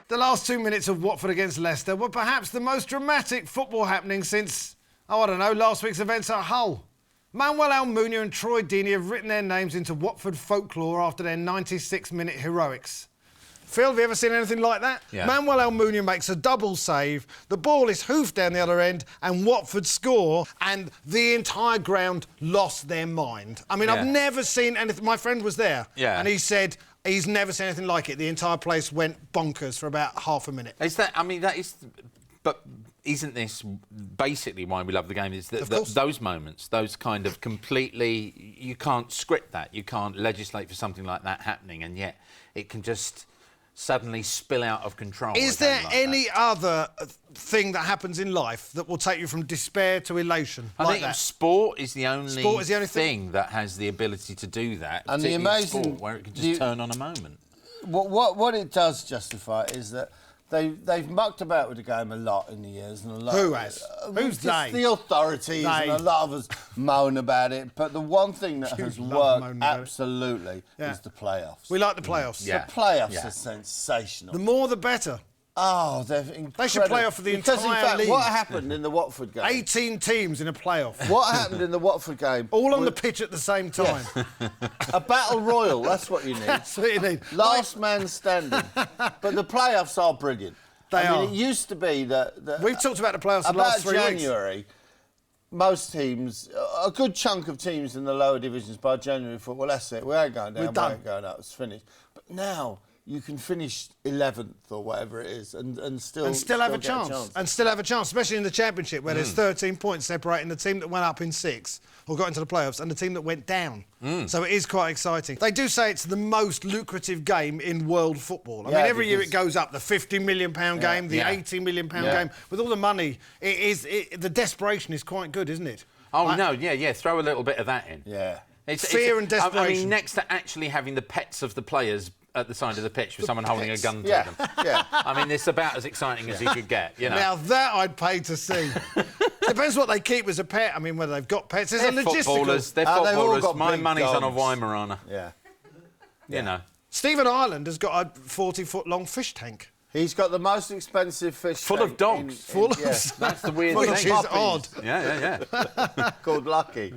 The last 2 minutes of Watford against Leicester were perhaps the most dramatic football happening since, last week's events at Hull. Manuel Almunia and Troy Deeney have written their names into Watford folklore after their 96-minute heroics. Phil, have you ever seen anything like that? Yeah. Manuel Almunia makes a double save, the ball is hoofed down the other end, and Watford score, and the entire ground lost their mind. I mean, I've never seen anything. My friend was there, and he said he's never seen anything like it. The entire place went bonkers for about half a minute. But isn't this basically why we love the game? Is that those moments, those kind of completely, you can't script that, you can't legislate for something like that happening, and yet it can just suddenly spill out of control. Is there any other thing that happens in life that will take you from despair to elation? I think sport is the only thing that has the ability to do that. And the amazing sport, where it can just turn on a moment. What it does justify is that they've mucked about with the game a lot in the years, and a lot. Who has? Who's they? The authorities, and a lot of us moan about it. But the one thing that has worked absolutely is the playoffs. We like the playoffs. The playoffs are sensational. The more, the better. Oh, they're incredible. They should play off for the entire league. What happened in the Watford game? 18 teams in a playoff. What happened in the Watford game? All on the pitch at the same time. A battle royal, that's what you need. That's what you need. Last man standing. But the playoffs are brilliant. They are. It used to be that we've talked about the playoffs the last 3 weeks. About January, most teams, a good chunk of teams in the lower divisions by January thought, well, that's it, we ain't going down, we ain't going up, it's finished. But now you can finish 11th or whatever it is and still have a chance. And still have a chance, especially in the Championship, where there's 13 points separating the team that went up in 6 or got into the playoffs and the team that went down. So it is quite exciting. They do say it's the most lucrative game in world football. I mean, every year it goes up. The £50 million game, the £80 million game. With all the money, the desperation is quite good, isn't it? Oh, no, throw a little bit of that in. Yeah. Fear and desperation. I mean, next to actually having the pets of the players at the side of the pitch with someone holding a gun to them. Yeah. I mean, it's about as exciting as you could get, you know. Now, that I'd pay to see. Depends what they keep as a pet. I mean, whether they've got pets. There's They're a logistical... footballers. They're footballers. My money's on a Weimaraner. Yeah. You know. Stephen Ireland has got a 40-foot-long fish tank. He's got the most expensive fish full tank of dogs. Full of... That's the weird Which thing. is odd. Yeah. Called Lucky.